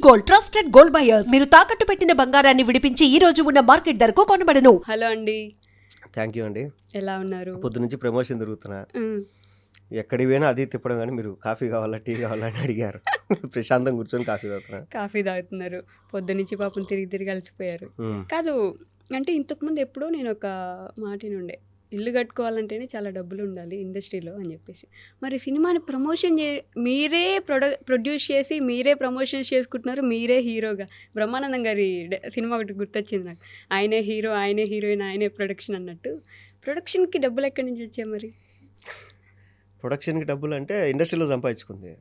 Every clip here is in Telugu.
Gold, trusted gold buyers. మీరు తాకట్టు పెట్టిన బంగారాన్ని విడిపించి ఈ రోజు ఉన్న మార్కెట్ ధరకు కొనబడను. హలో అండి, థ్యాంక్ యూ అండి. ఎలా ఉన్నారు? పొద్దు నుంచి ప్రమోషన్ తిరుగుతున్నా, ఉమ్, ఎక్కడికి పోయినా అది తిప్పడం, కానీ మీరు కాఫీ కావాలా టీ కావాలా అని అడిగారు. ప్రశాంతంగా కూర్చొని కాఫీ తాగుతున్నా. కాఫీ తాగుతున్నారు. పొద్దు నుంచి పాపం తిరిగి తిరిగి అలసిపోయారు. మ్మ్. కాదు అంటే ఇంతకుముందు ఎప్పుడో నేను ఒక మాట నుండే, ఇల్లు కట్టుకోవాలంటేనే చాలా డబ్బులు ఉండాలి ఇండస్ట్రీలో అని చెప్పేసి. మరి సినిమాని ప్రమోషన్ మీరే ప్రొడ్యూస్ చేసి మీరే ప్రమోషన్స్ చేసుకుంటున్నారు, మీరే హీరోగా. బ్రహ్మానందం గారి సినిమా ఒకటి గుర్తొచ్చింది నాకు, ఆయనే హీరో, ఆయనే హీరోయిన్, ఆయనే ప్రొడక్షన్ అన్నట్టు. ప్రొడక్షన్కి డబ్బులు ఎక్కడి నుంచి వచ్చాయి మరి? ప్రొడక్షన్కి డబ్బులు అంటే ఇండస్ట్రీలో సంపాదించుకుంది.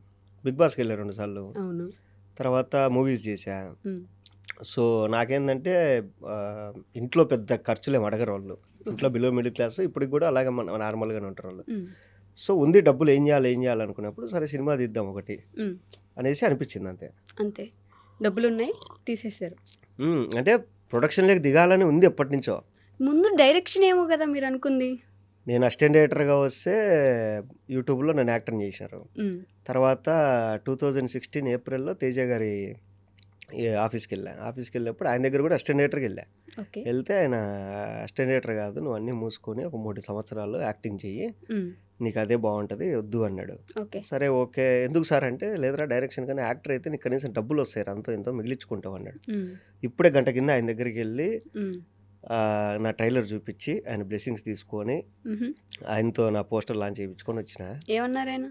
బిగ్ బాస్కి వెళ్ళా 2 సార్లు, అవును. తర్వాత మూవీస్ చేశా. ఉమ్, సో నాకేంటంటే ఇంట్లో పెద్ద ఖర్చులేం అడగరు వాళ్ళు. ఇంట్లో బిలో మిడిల్ క్లాస్, ఇప్పటికి కూడా అలాగే నార్మల్గానే ఉంటారు వాళ్ళు. ఉమ్, సో ఉంది డబ్బులు, ఏం చేయాలి అనుకున్నప్పుడు సరే సినిమా తీద్దాం ఒకటి ఉమ్. అనేసి అనిపించింది అంతే. అంతే, డబ్బులు ఉన్నాయి తీసేశారు. అంటే ప్రొడక్షన్లోకి దిగాలని ఉంది ఎప్పటి నుంచో. ముందు డైరెక్షన్ ఏమో కదా మీరు అనుకుంది. నేను అసిస్టెంట్ డైరెక్టర్గా వస్తే యూట్యూబ్లో నన్ను యాక్టర్ చేశారు. ఉమ్, తర్వాత 2016 ఏప్రిల్లో తేజ గారి ఆఫీస్కి వెళ్ళినప్పుడు ఆయన దగ్గర కూడా అసిస్టెంట్ డైరెక్టర్కి వెళ్ళా. ఓకే. వెళ్తే ఆయన అసిస్టెంట్ డైరెక్టర్ కాదు, నువ్వు అన్నీ మూసుకొని ఒక 3 సంవత్సరాలు యాక్టింగ్ చెయ్యి, ఉమ్, నీకు అదే బాగుంటుంది, వద్దు అన్నాడు. ఓకే. సరే ఓకే, ఎందుకు సార్ అంటే, లేదురా డైరెక్షన్ కానీ యాక్టర్ అయితే నీకు కనీసం డబ్బులు వస్తాయి, అంతో ఎంతో మిగిలించుకుంటావు అన్నాడు. ఉమ్, ఇప్పుడే గంట కింద ఆయన దగ్గరికి వెళ్ళి ఉమ్, నా ట్రైలర్ చూపించి ఆయన బ్లెస్సింగ్స్ తీసుకొని ఉహు. ఆయనతో నా పోస్టర్ లాంచ్ చేయించుకొని వచ్చిన. ఏమన్నారు ఆయన?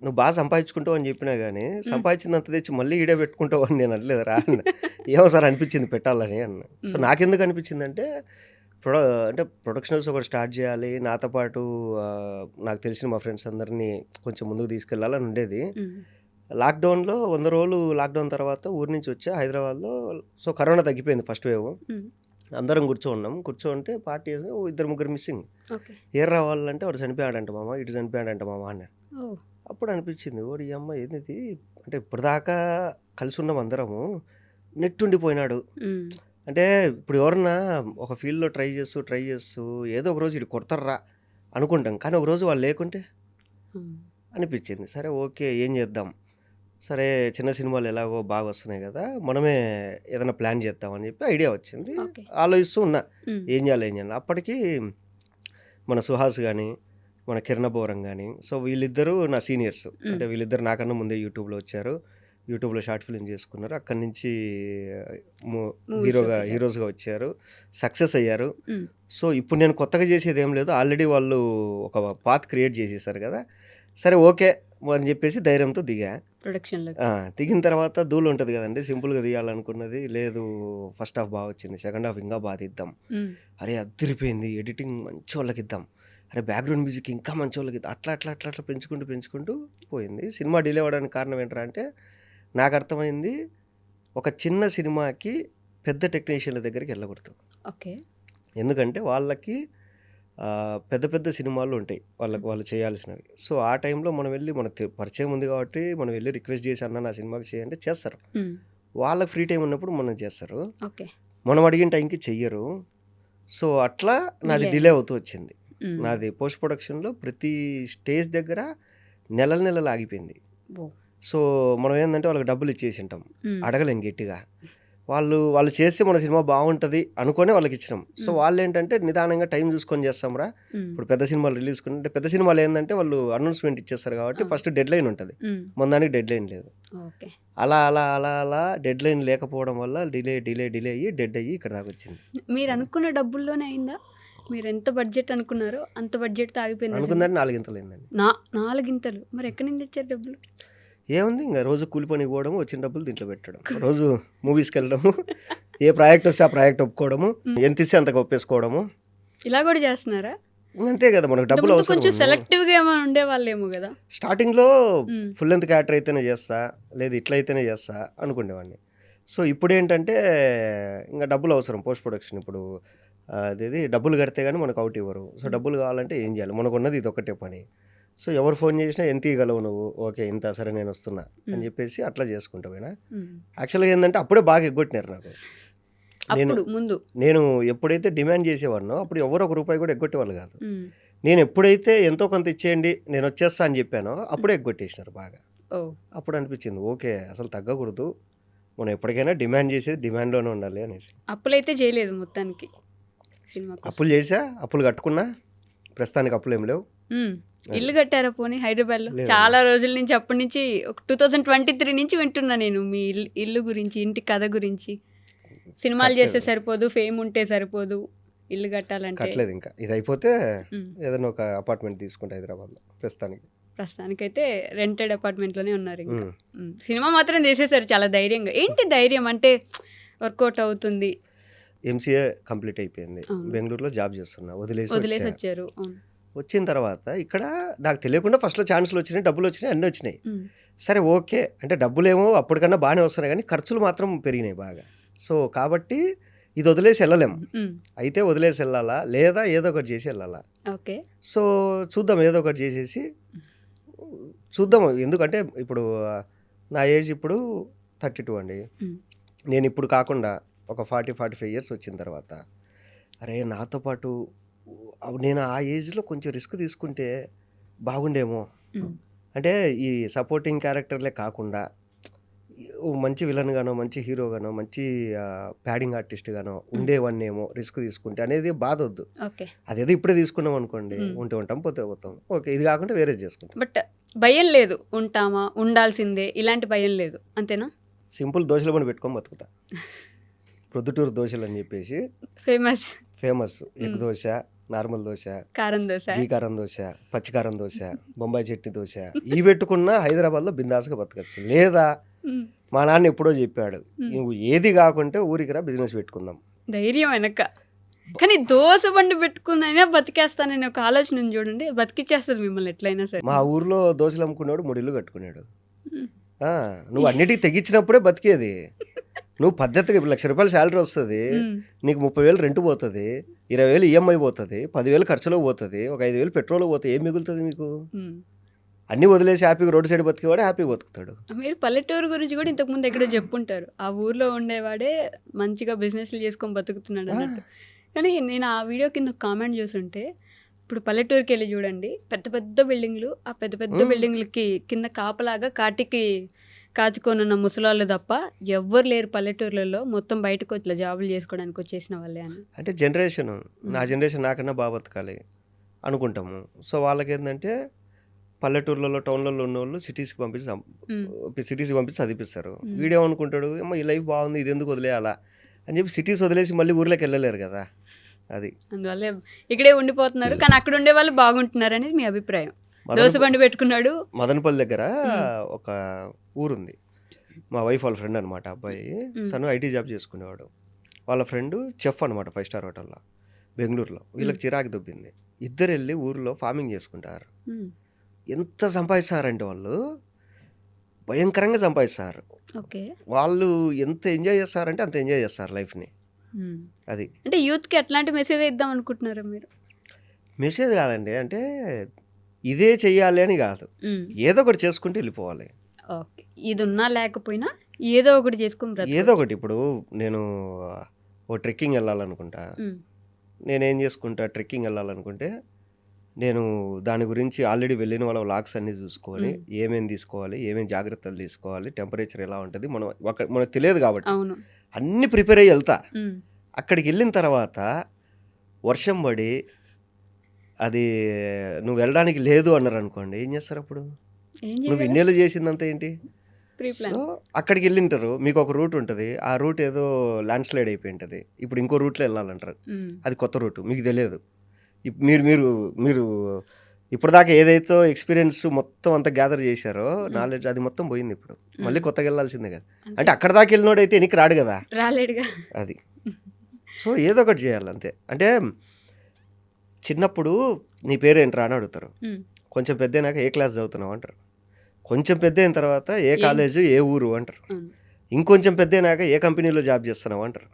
నువ్వు బాగా సంపాదించుకుంటావు అని చెప్పినా కానీ సంపాదించినంత తెచ్చి మళ్ళీ ఈడే పెట్టుకుంటావు అని నేను అనలేదు రా అన్న. ఏమో సార్ అనిపించింది పెట్టాలని అన్న. సో నాకెందుకు అనిపించిందంటే అంటే ప్రొడక్షన్ హౌస్ ఒకటి స్టార్ట్ చేయాలి, నాతో పాటు నాకు తెలిసిన మా ఫ్రెండ్స్ అందరినీ కొంచెం ముందుకు తీసుకెళ్ళాలని ఉండేది. ఉమ్, లాక్డౌన్లో 100 రోజులు లాక్డౌన్ తర్వాత ఊరి నుంచి వచ్చా హైదరాబాద్లో. సో కరోనా తగ్గిపోయింది ఫస్ట్ వేవ్. ఉమ్, అందరం కూర్చోంటే పార్టీ చేసి 2-3 మిస్సింగ్. ఓకే. ఏం రావాలంటే వాడు చనిపోయాడంట మామ, ఇటు చనిపోయాడంట మామ అన్నారు. ఓ, అప్పుడు అనిపించింది, ఓడి ఈ అమ్మ ఏంది అంటే ఇప్పటిదాకా కలిసి ఉన్నాం అందరము, నెట్ ఉండిపోయినాడు. ఉమ్, అంటే ఇప్పుడు ఎవరన్నా ఒక ఫీల్డ్లో ట్రై చేస్తూ ఏదో ఒక రోజు ఇది కొడతారా అనుకుంటాం, కానీ ఒక రోజు వాళ్ళు లేకుంటే ఉమ్, అనిపించింది. సరే ఓకే, ఏం చేద్దాం, సరే చిన్న సినిమాలు ఎలాగో బాగా వస్తున్నాయి కదా, మనమే ఏదైనా ప్లాన్ చేద్దామని చెప్పి ఐడియా వచ్చింది. ఓకే. ఆలోచిస్తూ ఉన్నా ఉమ్, ఏం చేయాలి. అప్పటికి మన సుహాస్ కానీ మన కిరణ్ బోరం కానీ, సో వీళ్ళిద్దరూ నా సీనియర్స్. అంటే వీళ్ళిద్దరు నాకన్నా ముందే యూట్యూబ్లో వచ్చారు, యూట్యూబ్లో షార్ట్ ఫిల్మ్ చేసుకున్నారు, అక్కడి నుంచి హీరోస్గా వచ్చారు, సక్సెస్ అయ్యారు. ఉమ్, సో ఇప్పుడు నేను కొత్తగా చేసేది ఏం లేదు, ఆల్రెడీ వాళ్ళు ఒక పాత్ క్రియేట్ చేసేసారు కదా, సరే ఓకే అని చెప్పేసి ధైర్యంతో దిగా. ప్రొడక్షన్లో దిగిన తర్వాత ధూళి ఉంటుంది కదండి, సింపుల్గా తీయాలనుకున్నది లేదు. ఫస్ట్ హాఫ్ బాగా వచ్చింది, సెకండ్ హాఫ్ ఇంకా బాగా తీద్దాం, ఉమ్, అరే అదిరిపోయింది, ఎడిటింగ్ మంచి వాళ్ళకి ఇద్దాం, అరే బ్యాక్గ్రౌండ్ మ్యూజిక్ ఇంకా మంచి వాళ్ళకి ఇద్దాం, అట్లా పెంచుకుంటూ పోయింది. సినిమా డిలే అవ్వడానికి కారణం ఏంటంటే అంటే నాకు అర్థమైంది, ఒక చిన్న సినిమాకి పెద్ద టెక్నీషియన్ల దగ్గరికి వెళ్ళకూడదు. ఓకే. ఎందుకంటే వాళ్ళకి పెద్ద సినిమాలు ఉంటాయి, వాళ్ళు చేయాల్సినవి. సో ఆ టైంలో మనం వెళ్ళి మనకు పరిచయం ఉంది కాబట్టి మనం వెళ్ళి రిక్వెస్ట్ చేసి అన్న నా సినిమాకి చేయంటే చేస్తారు. ఉమ్, వాళ్ళకి ఫ్రీ టైం ఉన్నప్పుడు మనం చేస్తారు, ఓకే. మనం అడిగిన టైంకి చెయ్యరు. సో అట్లా నాది Delay. డిలే అవుతూ వచ్చింది. ఉమ్, నాది పోస్ట్ ప్రొడక్షన్లో ప్రతి స్టేజ్ దగ్గర నెలలు ఆగిపోయింది. ఓ, సో మనం ఏంటంటే వాళ్ళకి డబ్బులు ఇచ్చేసి ఉంటాం, ఉమ్, అడగలేం గట్టిగా. వాళ్ళు చేస్తే మన సినిమా బాగుంటుంది అనుకొని వాళ్ళకి ఇచ్చినాం. సో వాళ్ళు ఏంటంటే నిదానంగా టైం చూసుకొని చేస్తాంరా. ఉమ్, ఇప్పుడు పెద్ద సినిమాలు రిలీజ్ అంటే పెద్ద సినిమాలు ఏంటంటే వాళ్ళు అనౌన్స్మెంట్ ఇచ్చేస్తారు కాబట్టి ఫస్ట్ డెడ్ లైన్ ఉంటుంది, ఉమ్, మన దానికి డెడ్ లైన్ లేదు. ఓకే. అలా డెడ్ లైన్ లేకపోవడం వల్ల డిలే అయ్యి డెడ్ అయ్యి ఇక్కడ దాకా వచ్చింది. మీరు అనుకున్న డబ్బుల్లోనే అయిందా? మీరు ఎంత బడ్జెట్ అనుకున్నారో అంత బడ్జెట్తో ఆగిపోయింది అనుకుందని 4 ఇంతలు అయిందండి. 4 ఇంతలు. మరి ఎక్కడి నుంచి తెచ్చారు డబ్బులు? ఏముంది, ఇంకా రోజు కూలి పనికి పోవడము, వచ్చిన డబ్బులు దీంట్లో పెట్టడం, రోజు మూవీస్కి వెళ్ళడము, ఏ ప్రాజెక్ట్ వస్తే ఆ ప్రాజెక్ట్ ఒప్పుకోవడము, ఎంత ఇస్తే అంతకు ఒప్పేసుకోవడము, ఇలా కూడా చేస్తున్నారా? అంతే కదా, మనకు డబ్బులు ఇంతకుముందు కొంచెం అవసరం. సెలెక్టివ్గా ఏమైనా ఉండేవాళ్ళేమో కదా. స్టార్టింగ్లో మ్. ఫుల్ లెంత్ క్యారెక్టర్ అయితేనే చేస్తా, లేదు ఇట్లా అయితేనే చేస్తా అనుకునేవాడిని. సో ఇప్పుడు ఏంటంటే ఇంకా డబ్బులు అవసరం పోస్ట్ ప్రొడక్షన్. ఇప్పుడు అదేది డబ్బులు కడితే కానీ మనకు అవుట్ ఇవ్వరు. సో డబ్బులు కావాలంటే ఏం చేయాలి, మనకు ఉన్నది ఇది ఒకటే పని. సో ఎవరు ఫోన్ చేసినా ఎంత ఇవ్వగలవు నువ్వు, ఓకే ఇంత, సరే నేను వస్తున్నా అని చెప్పేసి అట్లా చేసుకుంటా పోయినా. యాక్చువల్గా ఏంటంటే అప్పుడే బాగా ఎగ్గొట్టినారు నాకు. నేను ఎప్పుడైతే డిమాండ్ చేసేవాడినో అప్పుడు ఎవరు ₹1 కూడా ఎగ్గొట్టేవాళ్ళు కాదు. నేను ఎప్పుడైతే ఎంతో కొంత ఇచ్చేయండి నేను వచ్చేస్తా అని చెప్పానో అప్పుడే ఎగ్గొట్టేసినారు బాగా. అప్పుడు అనిపించింది ఓకే అసలు తగ్గకూడదు, మనం ఎప్పటికైనా డిమాండ్ చేసేది డిమాండ్లోనే ఉండాలి అనేసి. అప్పులైతే చేయలేదు మొత్తానికి సినిమా కోసం. అప్పులు చేసా, అప్పులు కట్టుకున్నా, ప్రస్తుతానికి అప్పులు ఏం లేవు. ఇల్లు కట్టారా పోనీ హైదరాబాద్లో? లేదు. చాలా రోజుల నుంచి అప్పటి నుంచి ఒక 2023 నుంచి వింటున్నా నేను మీ ఇల్లు గురించి, ఇంటి కథ గురించి. సినిమాలు చేస్తే సరిపోదు, ఫేమ్ ఉంటే సరిపోదు, ఇల్లు కట్టాలంటే. కట్టలేదు ఇంకా. ఇది అయిపోతే ఉమ్. ఏదైనా ఒక అపార్ట్మెంట్ తీసుకుంటే హైదరాబాద్లో ప్రస్తుతానికి. ప్రస్తుతానికైతే రెంటెడ్ అపార్ట్మెంట్లోనే ఉన్నారు ఇంకా. ఉమ్. సినిమా మాత్రం చేసేసారు చాలా ధైర్యంగా. ఏంటి ధైర్యం అంటే? వర్కౌట్ అవుతుంది, ఎంసీఏ కంప్లీట్ అయిపోయింది, అవును. బెంగళూరులో జాబ్ చేస్తున్నా, వదిలేసి వదిలేసి వచ్చా. వచ్చారు. అవును. వచ్చిన తర్వాత ఇక్కడ నాకు తెలియకుండా ఫస్ట్లో ఛాన్సులు వచ్చినాయి, డబ్బులు వచ్చినాయి, అన్నీ వచ్చినాయి. ఉమ్. సరే ఓకే అంటే డబ్బులేమో అప్పటికన్నా బాగానే వస్తున్నాయి, కానీ ఖర్చులు మాత్రం పెరిగినాయి బాగా. సో కాబట్టి ఇది వదిలేసి వెళ్ళలేము. ఉమ్. అయితే వదిలేసి వెళ్ళాలా, లేదా ఏదో ఒకటి చేసి వెళ్ళాలా. ఓకే. సో చూద్దాం, ఏదో ఒకటి చేసేసి చూద్దాం. ఎందుకంటే ఇప్పుడు నా ఏజ్ ఇప్పుడు 32 అండి. ఉమ్. నేను ఇప్పుడు కాకుండా ఒక 40-45 ఇయర్స్ వచ్చిన తర్వాత అరే నాతో పాటు నేను ఆ ఏజ్లో కొంచెం రిస్క్ తీసుకుంటే బాగుండేమో. ఉమ్. అంటే ఈ సపోర్టింగ్ క్యారెక్టర్లే కాకుండా ఓ మంచి విలన్ గానో, మంచి హీరో గానో, మంచి ప్యాడింగ్ ఆర్టిస్ట్ గానో ఉండేవన్నేమో రిస్క్ తీసుకుంటే అనేది బాధ వద్దు. ఓకే. అదేదో ఇప్పుడే తీసుకున్నాం అనుకోండి, ఉంటే ఉంటాం, పోతే పోతాం. ఓకే, ఇది కాకుండా వేరే చేసుకుంటాం. బట్ భయం లేదు, ఉంటామా, ఉండాల్సిందే, ఇలాంటి భయం లేదు, అంతేనా? సింపుల్ దోశల బండి పెట్టుకొని బతుకుతా. ప్రొద్దుటూరు దోశలు అని చెప్పేసి famous famous. Egg dosa, normal dosa, కారం దోశ, గీ కారం దోశ, పచ్చికారం దోశ, బొంబాయి చట్నీ దోశ, ఇవి పెట్టుకున్న హైదరాబాద్లో బిందాస్గా బతకచ్చు. లేదా ఉమ్. మా నాన్న ఎప్పుడో చెప్పాడు, నువ్వు ఏది కాకుంటే ఊరికి రా, బిజినెస్ పెట్టుకుందాం. ధైర్యం వెనక. కానీ దోశ బండి పెట్టుకున్నైనా బతికేస్తానని ఒక ఆలోచన ఉంది చూడండి, బతికిచ్చేస్తుంది మిమ్మల్ని ఎట్లయినా సరే. మా ఊర్లో దోశలు అమ్ముకున్నాడు 3 ఇల్లు కట్టుకున్నాడు. ఉమ్. నువ్వు అన్నిటికీ తెగించినప్పుడే బతికేది. నువ్వు పద్ధతిగా ₹1,00,000 శాలరీ వస్తుంది, ఉమ్. నీకు 30,000 రెంట్ పోతుంది, 20,000 ఈఎంఐ పోతుంది, 10,000 ఖర్చులో పోతుంది, ఒక 5,000 పెట్రోల్ పోతుంది, ఏం మిగులుతుంది మీకు? ఉమ్. అన్నీ వదిలేసి హ్యాపీగా రోడ్డు సైడ్ బతికేవాడే హ్యాపీగా బతుకుతాడు. మీరు పల్లెటూరు గురించి కూడా ఇంతకుముందు ఎక్కడో చెప్పుంటారు, ఆ ఊర్లో ఉండేవాడే మంచిగా బిజినెస్లు చేసుకొని బతుకుతున్నాడు అన్నట్టు. కానీ నేను ఆ వీడియో కింద కామెంట్ చూస్తుంటే, ఇప్పుడు పల్లెటూరుకి వెళ్ళి చూడండి, పెద్ద పెద్ద బిల్డింగ్లు, ఆ పెద్ద పెద్ద బిల్డింగ్లకి కింద కాపలాగా కాటికి కాచుకొనున్న ముసలాళ్ళు తప్ప ఎవ్వరు లేరు పల్లెటూర్లలో. మొత్తం బయటకు వచ్చి జాబులు చేసుకోవడానికి వచ్చేసిన వాళ్ళే అని. అంటే జనరేషన్, నా జనరేషన్ నాకన్నా బాగా బతకాలి అనుకుంటాము. సో వాళ్ళకి ఏంటంటే పల్లెటూర్లలో, టౌన్లలో ఉన్న వాళ్ళు సిటీస్కి పంపించి చదివిస్తారు. వీడియో అనుకుంటాడు, ఏమో ఈ లైఫ్ బాగుంది, ఇది ఎందుకు వదిలేయాలా అని చెప్పి సిటీస్ వదిలేసి మళ్ళీ ఊర్లోకి వెళ్ళలేరు కదా. అది అందువల్ల ఇక్కడే ఉండిపోతున్నారు, కానీ అక్కడ ఉండే వాళ్ళు బాగుంటున్నారు అనేది మీ అభిప్రాయం. దోశ బండి పెట్టుకున్నాడు. మదనపల్లి దగ్గర ఒక ఊరుంది, మా వైఫ్ వాళ్ళ ఫ్రెండ్ అనమాట అబ్బాయి. తను ఐటీ జాబ్ చేసుకునేవాడు. వాళ్ళ ఫ్రెండ్ చెఫ్ అనమాట 5 స్టార్ హోటల్లో బెంగళూరులో. వీళ్ళకి చిరాకు దొబ్బింది, ఇద్దరు వెళ్ళి ఊరిలో ఫార్మింగ్ చేసుకుంటారు. ఎంత సంపాదిస్తారంటే వాళ్ళు భయంకరంగా సంపాదిస్తారు. ఓకే. వాళ్ళు ఎంత ఎంజాయ్ చేస్తారంటే అంత ఎంజాయ్ చేస్తారు లైఫ్ని. అది అంటే యూత్కి ఎట్లాంటి మెసేజ్ ఇద్దాం అనుకుంటున్నారా మీరు? మెసేజ్ కాదండి, అంటే ఇదే చెయ్యాలి అని కాదు, ఏదో ఒకటి చేసుకుంటూ వెళ్ళిపోవాలి. ఓకే. ఇది ఉన్నా లేకపోయినా ఏదో ఒకటి చేసుకుని ఏదో ఒకటి. ఇప్పుడు నేను ఓ ట్రెక్కింగ్ వెళ్ళాలనుకుంటా, నేనేం చేసుకుంటా, ట్రెక్కింగ్ వెళ్ళాలనుకుంటే నేను దాని గురించి ఆల్రెడీ వెళ్ళిన వాళ్ళ వ్లాగ్స్ అన్నీ చూసుకొని ఏమేమి తీసుకోవాలి, ఏమేమి జాగ్రత్తలు తీసుకోవాలి, టెంపరేచర్ ఎలా ఉంటుంది మనకు తెలియదు కాబట్టి అన్నీ ప్రిపేర్ అయ్యి వెళ్తా. అక్కడికి వెళ్ళిన తర్వాత వర్షం పడి అది నువ్వు వెళ్ళడానికి లేదు అన్నారు అనుకోండి, ఏం చేస్తారు అప్పుడు? నువ్వు ఇన్నేళ్ళు చేసిందంతా ఏంటి? సో అక్కడికి వెళ్ళింటారు, మీకు ఒక రూట్ ఉంటుంది, ఆ రూట్ ఏదో ల్యాండ్ స్లైడ్ అయిపోయి ఉంటుంది, ఇప్పుడు ఇంకో రూట్లో వెళ్ళాలంటారు, అది కొత్త రూట్, మీకు తెలియదు. మీరు మీరు మీరు ఇప్పటిదాకా ఏదైతే ఎక్స్పీరియన్స్ మొత్తం అంతా గ్యాదర్ చేశారో నాలెడ్జ్, అది మొత్తం పోయింది. ఇప్పుడు మళ్ళీ కొత్తగా వెళ్ళాల్సిందే కదా. అంటే అక్కడ దాకా వెళ్ళినోడైతే ఎనికి రాడు కదా, రాలేడుగా. అది. సో ఏదో ఒకటి చేయాలి అంతే. అంటే చిన్నప్పుడు నీ పేరేంట్రా అని అడుగుతారు, కొంచెం పెద్ద అయినాక ఏ క్లాస్ చదువుతున్నావు అంటారు, కొంచెం పెద్ద అయిన తర్వాత ఏ కాలేజు, ఏ ఊరు అంటారు, ఇంకొంచెం పెద్ద అయినాక ఏ కంపెనీలో జాబ్ చేస్తున్నావు అంటారు,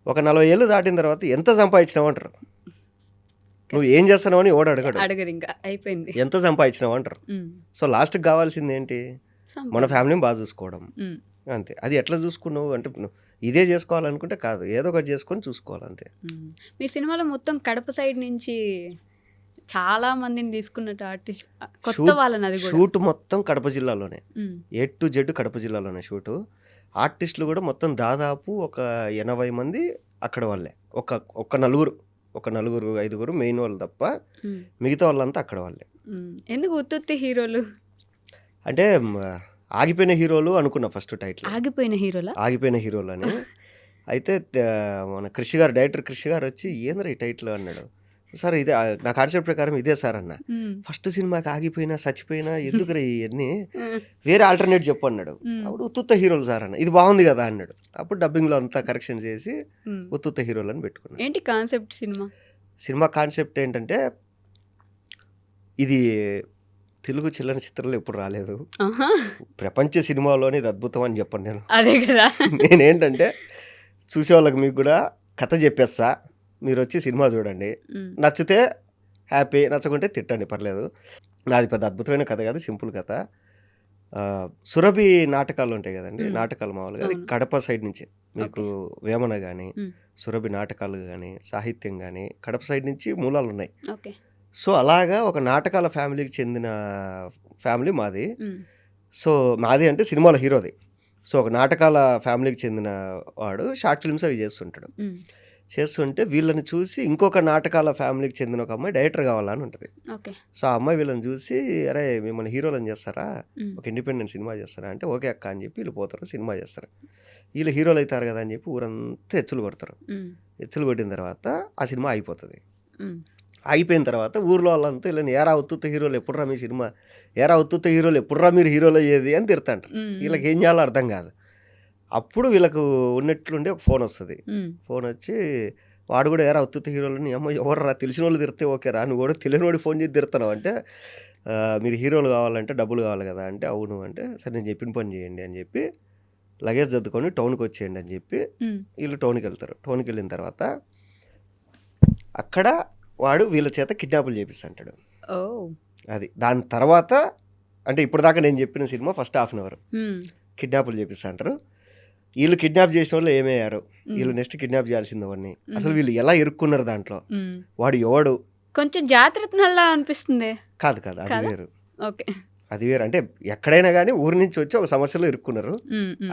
ఒక 40 ఏళ్ళు దాటిన తర్వాత ఎంత సంపాదించినావు అంటారు. నువ్వు ఏం చేస్తున్నావు అని ఓడ అడగడు, ఇంకా అయిపోయింది, ఎంత సంపాదించినావు అంటారు. సో లాస్ట్కి కావాల్సింది ఏంటి? మన ఫ్యామిలీని బాగా చూసుకోవడం అంతే. అది ఎట్లా చూసుకున్నావు అంటే ఇదే చేసుకోవాలనుకుంటే కాదు, ఏదో ఒకటి చేసుకొని చూసుకోవాలి అంతే. మీ సినిమాలో మొత్తం కడప సైడ్ నుంచి చాలా మందిని తీసుకున్నట్టు ఆర్టిస్ట్, కొత్త వాళ్ళని. అది షూట్ మొత్తం కడప జిల్లాలోనే, A to Z కడప జిల్లాలోనే షూటు. ఆర్టిస్టులు కూడా మొత్తం దాదాపు ఒక 80 మంది అక్కడ వాళ్ళే. ఒక నలుగురు 5 మెయిన్ వాళ్ళు తప్ప మిగతా వాళ్ళంతా అక్కడ వాళ్ళే. ఎందుకు ఉత్తుత్తి హీరోలు? అంటే ఆగిపోయిన హీరోలు అనుకున్నా ఫస్ట్ టైటిల్, ఆగిపోయిన హీరోలా? ఆగిపోయిన హీరోలు అని. అయితే మన డైరెక్టర్ కృషి గారు వచ్చి ఏంద్రా ఈ టైటిల్ అన్నాడు. సార్ ఇదే నా కాన్సెప్ట్ ప్రకారం ఇదే సార్ అన్న. ఫస్ట్ సినిమాకి ఆగిపోయినా చచ్చిపోయినా ఎందుకురా ఇవన్నీ, వేరే ఆల్టర్నేట్ చెప్పు అన్నాడు. అప్పుడు ఉత్తుత్త హీరోలు సార్ అన్న, ఇది బాగుంది కదా అన్నాడు. అప్పుడు డబ్బింగ్లో అంతా కరెక్షన్ చేసి ఉత్తుత్త హీరోలు అని పెట్టుకున్నాను. ఏంటి కాన్సెప్ట్ సినిమా కాన్సెప్ట్ ఏంటంటే, ఇది తెలుగు చిల్లర చిత్రాలు ఎప్పుడు రాలేదు, ప్రపంచ సినిమాలోనే ఇది అద్భుతం అని చెప్పండి నేను. అదే కదా. నేనేంటంటే చూసేవాళ్ళకి మీకు కూడా కథ చెప్పేస్తా, మీరు వచ్చి సినిమా చూడండి, నచ్చితే హ్యాపీ, నచ్చకుంటే తిట్టండి పర్లేదు. నాది పెద్ద అద్భుతమైన కథ కాదు, సింపుల్ కథ. సురభి నాటకాలు ఉంటాయి కదండి, నాటకాలు మామూలుగా అది కడప సైడ్ నుంచి మీకు వేమన కానీ సురభి నాటకాలు కానీ సాహిత్యం కానీ కడప సైడ్ నుంచి మూలాలు ఉన్నాయి. సో అలాగా ఒక నాటకాల ఫ్యామిలీకి చెందిన ఫ్యామిలీ మాది. సో మాది అంటే సినిమాలో హీరోది. సో ఒక నాటకాల ఫ్యామిలీకి చెందిన వాడు షార్ట్ ఫిల్మ్స్ అవి చేస్తుంటే వీళ్ళని చూసి ఇంకొక నాటకాల ఫ్యామిలీకి చెందిన ఒక అమ్మాయి డైరెక్టర్ కావాలని ఉంటుంది. సో ఆ అమ్మాయి వీళ్ళని చూసి, అరే మిమ్మల్ని హీరోలను చేస్తారా, ఒక ఇండిపెండెంట్ సినిమా చేస్తారా అంటే ఓకే అక్క అని చెప్పి వీళ్ళు పోతారు, సినిమా చేస్తారు. వీళ్ళు హీరోలు అవుతారు కదా అని చెప్పి ఊరంతా ఎచ్చులు కొడతారు. ఎచ్చులు కొట్టిన తర్వాత ఆ సినిమా అయిపోతుంది. అయిపోయిన తర్వాత ఊర్లో వాళ్ళంతా వీళ్ళని ఏరా ఉత్తుత్త హీరోలు ఎప్పుడురా మీ సినిమా, ఏరా ఉత్తుత్త హీరోలు ఎప్పుడురా మీరు హీరోలు అయ్యేది అని తిడతాంటారు. వీళ్ళకి ఏం చేయాలో అర్థం కాదు. అప్పుడు వీళ్ళకు ఉన్నట్లుండి ఒక ఫోన్ వస్తుంది. ఫోన్ వచ్చి వాడు కూడా ఏరా ఉత్తుత్త హీరోలని, అమ్మ ఎవర్రా తెలిసిన వాళ్ళు తిడితే ఓకేరా, నువ్వు కూడా తెలియనివాడు ఫోన్ చేసి తిడతావు అంటే, మీరు హీరోలు కావాలంటే డబ్బులు కావాలి కదా అంటే, అవును అంటే, సరే నేను చెప్పిన పని చేయండి అని చెప్పి లగేజ్ సర్దుకొని టౌన్కి వచ్చేయండి అని చెప్పి వీళ్ళు టౌన్కి వెళ్తారు. టౌన్కి వెళ్ళిన తర్వాత అక్కడ వాడు వీళ్ళ చేత కిడ్నాపులు చేపిస్తాడు. అది దాని తర్వాత అంటే ఇప్పుడు దాకా నేను చెప్పిన cinema first half an hour కిడ్నాపులు చేపిస్తాంటారు. వీళ్ళు కిడ్నాప్ చేసిన వాళ్ళు ఏమయ్యారు, వీళ్ళు నెక్స్ట్ కిడ్నాప్ చేయాల్సింది వాడిని, అసలు వీళ్ళు ఎలా ఇరుక్కున్నారు దాంట్లో, వాడు ఎవడు, కొంచెం జాతరత్నల్లా అనిపిస్తుంది. కాదు అది వేరు. అంటే ఎక్కడైనా కానీ ఊరి నుంచి వచ్చి ఒక సమస్యలో ఇరుక్కున్నారు,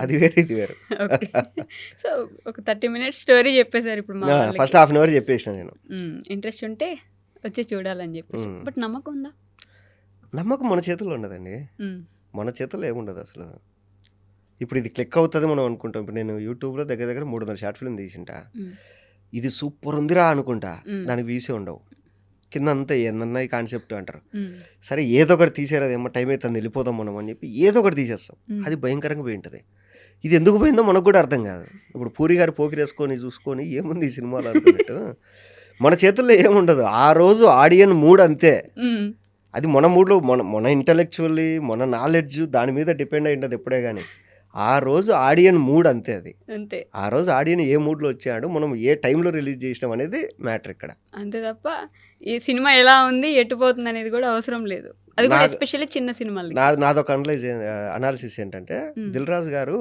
అది వేరు ఇది వేరు. సో ఒక 30 minutes స్టోరీ చెప్పేశారు. ఇప్పుడు ఫస్ట్ హాఫ్ అన్ అవర్ చెప్పేసిన నేను. ఇంట్రెస్ట్ ఉంటే వచ్చి చూడాలని చెప్పేసి. బట్ నమ్మకం ఉందా? నమ్మకం మన చేతుల్లో ఉండదండి, మన చేతుల్లో ఏముండదు అసలు. ఇప్పుడు ఇది క్లిక్ అవుతుంది మనం అనుకుంటాం. ఇప్పుడు నేను యూట్యూబ్లో దగ్గర 300 షార్ట్ ఫిల్మ్ తీసింటా, ఇది సూపర్ ఉందిరా అనుకుంటా, దానికి వీసే ఉండవు, కింద అంతా ఏందన్నా ఈ కాన్సెప్ట్ అంటారు. సరే ఏదో ఒకటి తీసేది, ఏమో టైం అవుతుంది వెళ్ళిపోదాం మనం అని చెప్పి ఏదో ఒకటి తీసేస్తాం, అది భయంకరంగా పోయి ఉంటుంది. ఇది ఎందుకు పోయిందో మనకు కూడా అర్థం కాదు. ఇప్పుడు పూరి గారు పోకిరేసుకొని చూసుకొని ఏముంది ఈ సినిమాలో అనుకున్నట్టు మన చేతుల్లో ఏముండదు. ఆ రోజు ఆడియన్ మూడ్ అంతే, అది మన మూడ్లో మన ఇంటలెక్చువల్లీ మన నాలెడ్జ్ దాని మీద డిపెండ్ అయి ఉంటుంది ఎప్పుడే కానీ. ఆ రోజు ఆడియన్ మూడ్ అంతే, అది అంతే. ఆ రోజు ఆడియన్ ఏ మూడ్లో వచ్చాడు, మనం ఏ టైంలో రిలీజ్ చేసినాం అనేది మ్యాటర్ ఇక్కడ, అంతే తప్ప ఈ సినిమా ఎలా ఉంది ఎట్టుపోతుంది అనేది కూడా అవసరం లేదు. అది కూడా ఎస్పెషల్లీ చిన్న సినిమాలు. నాదొక అనాలిసిస్ ఏంటంటే, దిల్ రాజు గారు